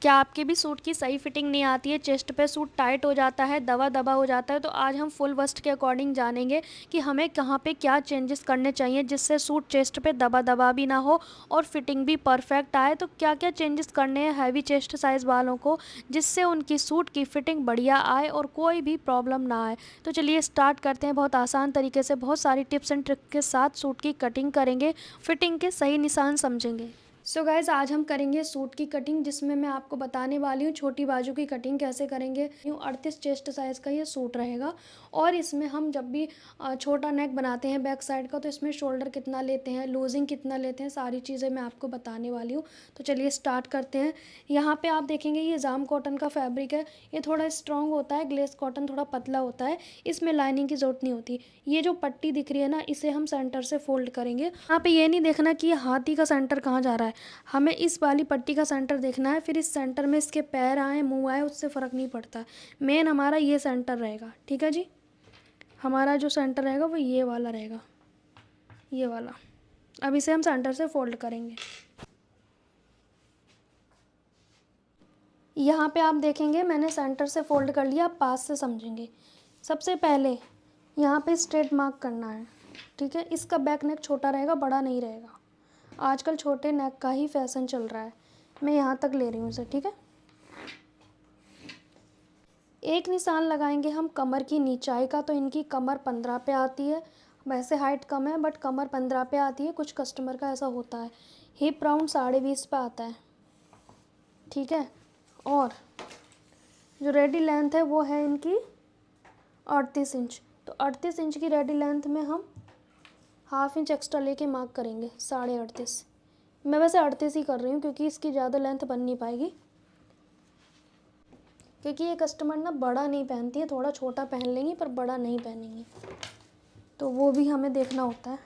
क्या आपके भी सूट की सही फिटिंग नहीं आती है, चेस्ट पे सूट टाइट हो जाता है, दबा दबा हो जाता है? तो आज हम फुल बस्ट के अकॉर्डिंग जानेंगे कि हमें कहाँ पे क्या चेंजेस करने चाहिए जिससे सूट चेस्ट पे दबा दबा भी ना हो और फिटिंग भी परफेक्ट आए। तो क्या क्या चेंजेस करने हैं हैवी चेस्ट साइज़ वालों को जिससे उनकी सूट की फिटिंग बढ़िया आए और कोई भी प्रॉब्लम ना आए। तो चलिए स्टार्ट करते हैं। बहुत आसान तरीके से बहुत सारी टिप्स एंड ट्रिक के साथ सूट की कटिंग करेंगे, फिटिंग के सही निशान समझेंगे। सो गाइज़, आज हम करेंगे सूट की कटिंग जिसमें मैं आपको बताने वाली हूँ छोटी बाजू की कटिंग कैसे करेंगे। यूँ 38 चेस्ट साइज़ का ये सूट रहेगा और इसमें हम जब भी छोटा नेक बनाते हैं बैक साइड का तो इसमें शोल्डर कितना लेते हैं, लूजिंग कितना लेते हैं, सारी चीज़ें मैं आपको बताने वाली हूँ। तो चलिए स्टार्ट करते हैं। यहाँ पे आप देखेंगे ये जाम कॉटन का फैब्रिक है। ये थोड़ा स्ट्रॉन्ग होता है, ग्लेस कॉटन थोड़ा पतला होता है, इसमें लाइनिंग की ज़रूरत नहीं होती। ये जो पट्टी दिख रही है ना, इसे हम सेंटर से फोल्ड करेंगे। यहाँ पे ये नहीं देखना कि हाथी का सेंटर कहाँ जा रहा है, हमें इस वाली पट्टी का सेंटर देखना है। फिर इस सेंटर में इसके पैर आए, मुंह आए, उससे फ़र्क नहीं पड़ता। मेन हमारा ये सेंटर रहेगा, ठीक है जी। हमारा जो सेंटर रहेगा वो ये वाला रहेगा, ये वाला। अब इसे हम सेंटर से फोल्ड करेंगे। यहाँ पे आप देखेंगे मैंने सेंटर से फोल्ड कर लिया। आप पास से समझेंगे। सबसे पहले यहाँ पे स्ट्रेट मार्क करना है, ठीक है। इसका बैक नेक छोटा रहेगा, बड़ा नहीं रहेगा। आजकल छोटे नेक का ही फैशन चल रहा है। मैं यहाँ तक ले रही हूँ इसे, ठीक है। एक निशान लगाएंगे हम कमर की नीचाई का। तो इनकी कमर 15 पे आती है, वैसे हाइट कम है बट कमर 15 पे आती है। कुछ कस्टमर का ऐसा होता है। हिप राउंड 20.5 पे आता है, ठीक है। और जो रेडी लेंथ है वो है इनकी 38 इंच। तो 38 इंच की रेडी लेंथ में हम ½ इंच एक्स्ट्रा लेके मार्क करेंगे, 38.5। मैं वैसे 38 ही कर रही हूँ क्योंकि इसकी ज़्यादा लेंथ बन नहीं पाएगी, क्योंकि ये कस्टमर ना बड़ा नहीं पहनती है, थोड़ा छोटा पहन लेंगी पर बड़ा नहीं पहनेंगी, तो वो भी हमें देखना होता है।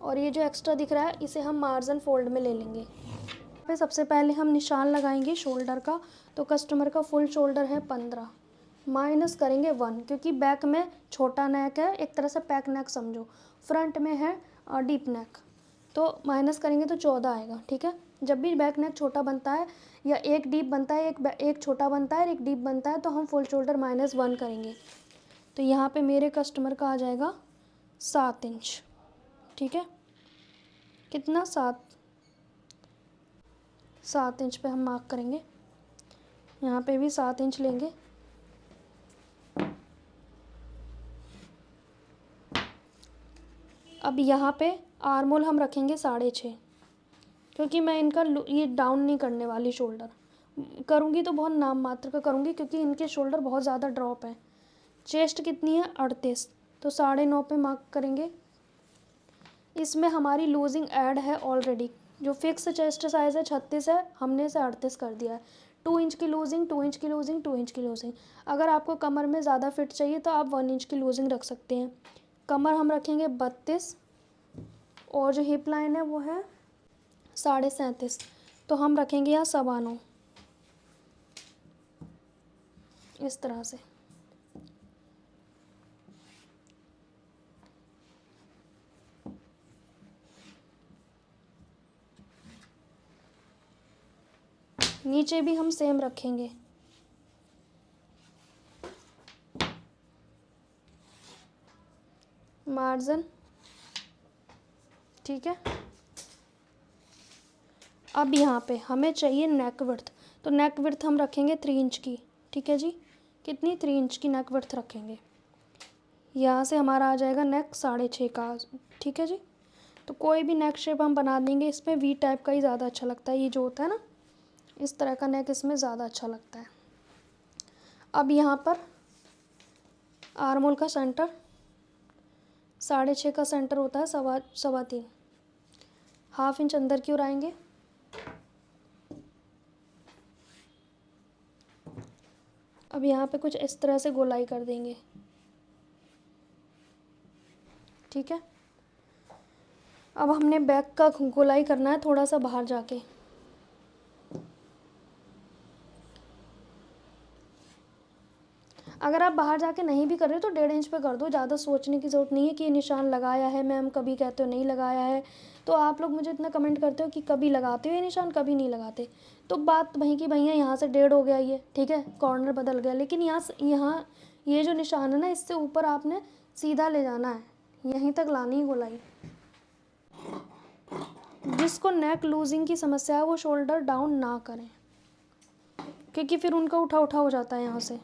और ये जो एक्स्ट्रा दिख रहा है इसे हम मार्जिन फोल्ड में ले लेंगे। फिर सबसे पहले हम निशान लगाएंगे शोल्डर का। तो कस्टमर का फुल शोल्डर है 15, माइनस करेंगे 1, क्योंकि बैक में छोटा नेक है, एक तरह से पैक नेक समझो। फ्रंट में है डीप नेक, तो माइनस करेंगे तो 14 आएगा, ठीक है। जब भी बैक नेक छोटा बनता है या एक डीप बनता है, एक छोटा बनता है और एक डीप बनता है, तो हम फुल शोल्डर -1 करेंगे। तो यहाँ पे मेरे कस्टमर का आ जाएगा 7 इंच, ठीक है। कितना, 7 इंच पे हम मार्क करेंगे। यहाँ पे भी 7 इंच लेंगे। अब यहाँ पे आर्मोल हम रखेंगे 6.5, क्योंकि मैं इनका ये डाउन नहीं करने वाली। शोल्डर करूँगी तो बहुत नाम मात्र का करूँगी, क्योंकि इनके शोल्डर बहुत ज़्यादा ड्रॉप है। चेस्ट कितनी है, 38, तो 9.5 पे मार्क करेंगे। इसमें हमारी लूजिंग ऐड है ऑलरेडी। जो फिक्स चेस्ट साइज़ है 36 है, हमने इसे 38 कर दिया है। 2 इंच की लूजिंग, 2 इंच की लूजिंग, 2 इंच की लूजिंग। अगर आपको कमर में ज़्यादा फिट चाहिए तो आप 1 इंच की लूजिंग रख सकते हैं। कमर हम रखेंगे 32 और जो हिप लाइन है वो है 37.5, तो हम रखेंगे यहाँ 9.25, इस तरह से। नीचे भी हम सेम रखेंगे। मार्जिन, ठीक है। अब यहाँ पे हमें चाहिए नेक विड्थ। तो नेक विड्थ हम रखेंगे 3 इंच की, ठीक है जी। कितनी, 3 इंच की नेक विड्थ रखेंगे। यहाँ से हमारा आ जाएगा नेक 6.5 का, ठीक है जी। तो कोई भी नेक शेप हम बना देंगे। इसमें वी टाइप का ही ज़्यादा अच्छा लगता है, ये जो होता है ना, इस तरह का नेक इसमें ज़्यादा अच्छा लगता है। अब यहाँ पर आर्मोल का सेंटर 6.5 का सेंटर होता है, 3.25। ½ इंच अंदर की ओर आएंगे। अब यहाँ पे कुछ इस तरह से गोलाई कर देंगे, ठीक है। अब हमने बैक का गोलाई करना है थोड़ा सा बाहर जाके। अगर आप बाहर जाके नहीं भी कर रहे हो तो 1.5 इंच पे कर दो, ज़्यादा सोचने की ज़रूरत नहीं है कि ये निशान लगाया है मैम, कभी कहते हो नहीं लगाया है। तो आप लोग मुझे इतना कमेंट करते हो कि कभी लगाते हो ये निशान, कभी नहीं लगाते, तो बात वहीं की वहीं है। यहाँ से 1.5 हो गया ये, ठीक है, कॉर्नर बदल गया, लेकिन यहाँ ये जो निशान है ना, इससे ऊपर आपने सीधा ले जाना है, यहीं तक लानी है गोलाई। जिसको नेक लूजिंग की समस्या है वो शोल्डर डाउन ना करें, क्योंकि फिर उनका उठा उठा हो जाता है यहाँ से।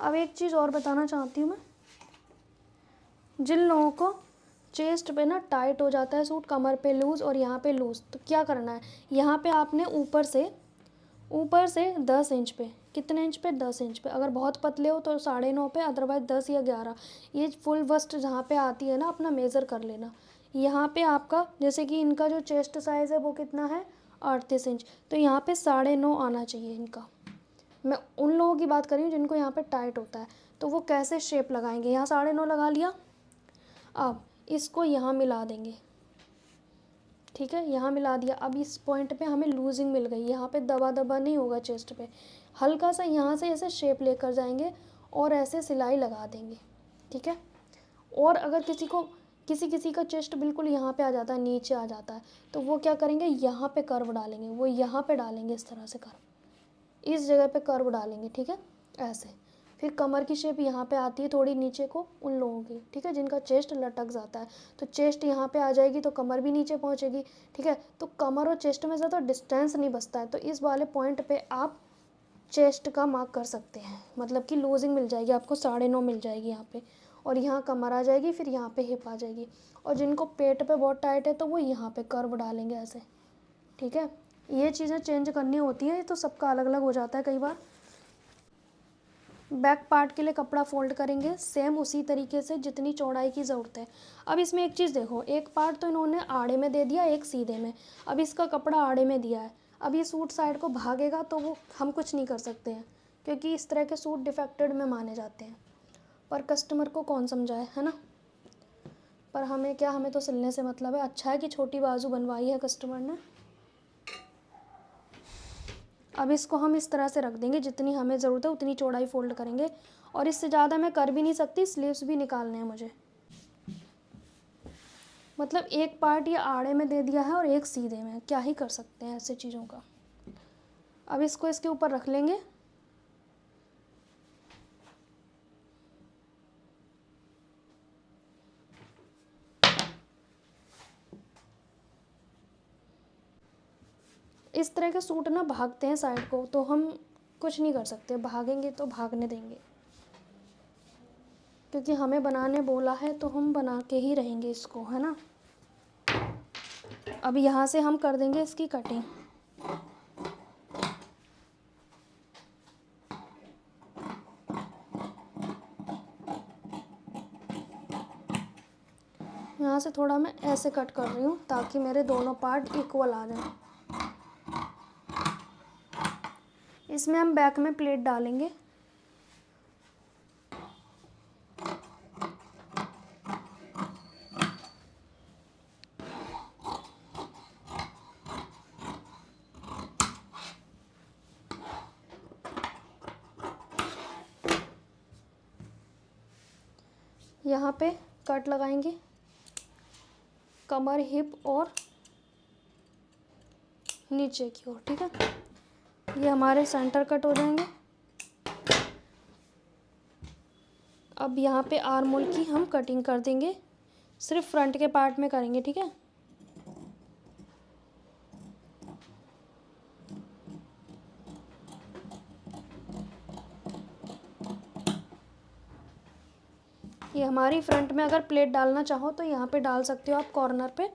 अब एक चीज़ और बताना चाहती हूँ मैं, जिन लोगों को चेस्ट पे ना टाइट हो जाता है सूट, कमर पे लूज़ और यहाँ पे लूज़, तो क्या करना है, यहाँ पे आपने ऊपर से 10 इंच पे, कितने इंच पे, 10 इंच पे, अगर बहुत पतले हो तो 9.5 पे, अदरवाइज़ 10 या 11, ये फुल वस्ट जहाँ पे आती है ना, अपना मेज़र कर लेना। यहाँ पे आपका जैसे कि इनका जो चेस्ट साइज़ है वो कितना है, 38 इंच, तो यहाँ पे 9.5 आना चाहिए इनका। मैं उन लोगों की बात कर रही हूँ जिनको यहाँ पे टाइट होता है, तो वो कैसे शेप लगाएंगे, यहाँ 9.5 लगा लिया, अब इसको यहाँ मिला देंगे, ठीक है, यहाँ मिला दिया। अब इस पॉइंट पे हमें लूजिंग मिल गई, यहाँ पे दबा दबा नहीं होगा चेस्ट पे, हल्का सा यहाँ से ऐसे शेप लेकर जाएंगे और ऐसे सिलाई लगा देंगे, ठीक है। और अगर किसी का चेस्ट बिल्कुल यहाँ पे आ जाता है, नीचे आ जाता है, तो वो क्या करेंगे, यहाँ पे कर्व डालेंगे, वो यहाँ पे डालेंगे, इस तरह से कर्व, इस जगह पे कर्व डालेंगे, ठीक है, ऐसे। फिर कमर की शेप यहाँ पे आती है थोड़ी नीचे को उन लोगों की, ठीक है, जिनका चेस्ट लटक जाता है, तो चेस्ट यहाँ पे आ जाएगी तो कमर भी नीचे पहुँचेगी, ठीक है। तो कमर और चेस्ट में ज़्यादा डिस्टेंस नहीं बचता है, तो इस वाले पॉइंट पे आप चेस्ट का मार्क कर सकते हैं, मतलब कि लूजिंग मिल जाएगी आपको, 9.5 मिल जाएगी यहाँ पे, और यहाँ कमर आ जाएगी, फिर यहाँ पे हिप आ जाएगी। और जिनको पेट पे बहुत टाइट है तो वो यहाँ पे कर्व डालेंगे ऐसे, ठीक है। ये चीज़ें चेंज करनी होती हैं, तो सबका अलग अलग हो जाता है कई बार। बैक पार्ट के लिए कपड़ा फोल्ड करेंगे सेम उसी तरीके से जितनी चौड़ाई की ज़रूरत है। अब इसमें एक चीज़ देखो, एक पार्ट तो इन्होंने आड़े में दे दिया, एक सीधे में, अब इसका कपड़ा आड़े में दिया है, अब ये सूट साइड को भागेगा तो वो हम कुछ नहीं कर सकते हैं, क्योंकि इस तरह के सूट डिफेक्टेड में माने जाते हैं, पर कस्टमर को कौन समझाए, है ना। पर हमें क्या, हमें तो सिलने से मतलब है। अच्छा है कि छोटी बाजू बनवाई है कस्टमर ने। अब इसको हम इस तरह से रख देंगे, जितनी हमें ज़रूरत है उतनी चौड़ाई फोल्ड करेंगे, और इससे ज़्यादा मैं कर भी नहीं सकती, स्लीव्स भी निकालने हैं मुझे, मतलब एक पार्ट ये आड़े में दे दिया है और एक सीधे में, क्या ही कर सकते हैं ऐसे चीज़ों का। अब इसको इसके ऊपर रख लेंगे, इस तरह के सूट ना भागते हैं साइड को, तो हम कुछ नहीं कर सकते, भागेंगे तो भागने देंगे, क्योंकि हमें बनाने बोला है तो हम बना के ही रहेंगे इसको, है ना। अब यहाँ से हम कर देंगे इसकी कटिंग। यहाँ से थोड़ा मैं ऐसे कट कर रही हूँ ताकि मेरे दोनों पार्ट इक्वल आ जाए। इसमें हम बैक में प्लेट डालेंगे, यहाँ पे कट लगाएंगे, कमर, हिप और नीचे की ओर, ठीक है। ये हमारे सेंटर कट हो जाएंगे। अब यहाँ पे आर्म होल की हम कटिंग कर देंगे, सिर्फ फ्रंट के पार्ट में करेंगे, ठीक है। ये हमारी फ्रंट में अगर प्लेट डालना चाहो तो यहाँ पे डाल सकते हो आप, कॉर्नर पे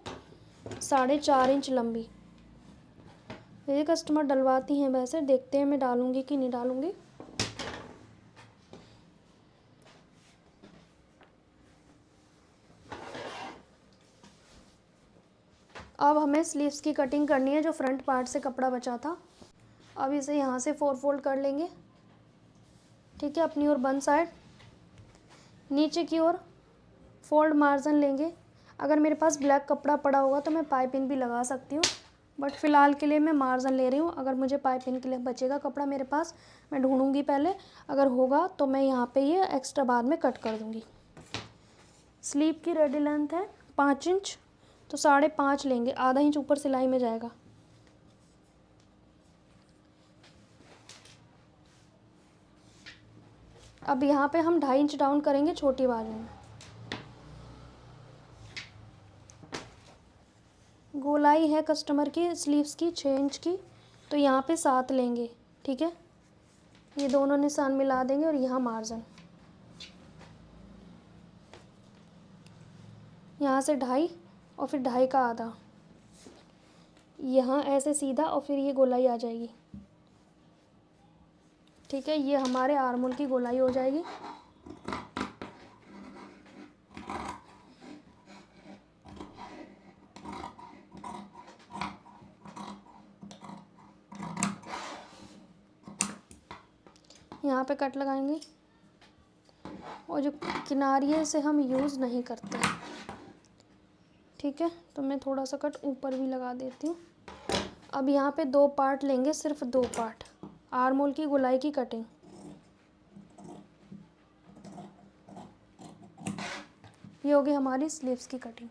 4.5 इंच लंबी। ये कस्टमर डलवाती हैं, वैसे देखते हैं मैं डालूँगी कि नहीं डालूँगी। अब हमें स्लीव्स की कटिंग करनी है, जो फ्रंट पार्ट से कपड़ा बचा था। अब इसे यहाँ से 4 फोल्ड कर लेंगे, ठीक है, अपनी ओर बंद साइड। नीचे की ओर फोल्ड मार्जिन लेंगे। अगर मेरे पास ब्लैक कपड़ा पड़ा होगा तो मैं पाइपिंग भी लगा सकती हूँ, बट फ़िलहाल के लिए मैं मार्जिन ले रही हूँ। अगर मुझे पाइपिंग के लिए बचेगा कपड़ा मेरे पास, मैं ढूंढूंगी पहले, अगर होगा तो मैं यहाँ पे ये एक्स्ट्रा बाद में कट कर दूँगी। स्लीव की रेडी लेंथ है 5 इंच, तो 5.5 लेंगे, आधा इंच ऊपर सिलाई में जाएगा। अब यहाँ पे हम 2.5 इंच डाउन करेंगे छोटी बाजू में। गोलाई है कस्टमर की स्लीव्स की 6 इंच की, तो यहाँ पे 7 लेंगे, ठीक है। ये दोनों निशान मिला देंगे और यहाँ मार्जिन, यहाँ से 2.5 और फिर 2.5 का आधा, यहाँ ऐसे सीधा और फिर ये गोलाई आ जाएगी, ठीक है। ये हमारे आर्मोल की गोलाई हो जाएगी। यहाँ पे कट लगाएंगे और जो किनारी है इसे हम यूज़ नहीं करते, ठीक है। तो मैं थोड़ा सा कट ऊपर भी लगा देती हूँ। अब यहाँ पे 2 पार्ट लेंगे, सिर्फ 2 पार्ट, आर्मोल की गोलाई की कटिंग। ये होगी हमारी स्लीव्स की कटिंग।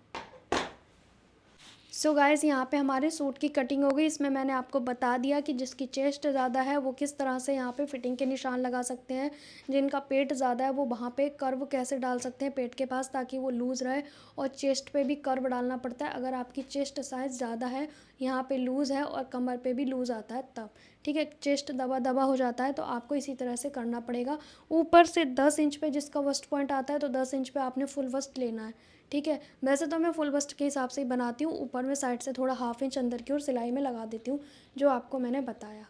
सो गाइज़, यहाँ पे हमारे सूट की कटिंग हो गई। इसमें मैंने आपको बता दिया कि जिसकी चेस्ट ज़्यादा है वो किस तरह से यहाँ पे फिटिंग के निशान लगा सकते हैं, जिनका पेट ज़्यादा है वो वहाँ पे कर्व कैसे डाल सकते हैं पेट के पास ताकि वो लूज़ रहे, और चेस्ट पे भी कर्व डालना पड़ता है। अगर आपकी चेस्ट साइज़ ज़्यादा है, यहाँ पे लूज़ है और कमर पे भी लूज़ आता है तब, ठीक है, चेस्ट दबा दबा हो जाता है तो आपको इसी तरह से करना पड़ेगा। ऊपर से 10 इंच पे जिसका वस्ट पॉइंट आता है तो 10 इंच पे आपने फुल वस्ट लेना है, ठीक है। वैसे तो मैं फुल बस्ट के हिसाब से ही बनाती हूँ, ऊपर में साइड से थोड़ा 1/2 इंच अंदर की ओर सिलाई में लगा देती हूँ, जो आपको मैंने बताया।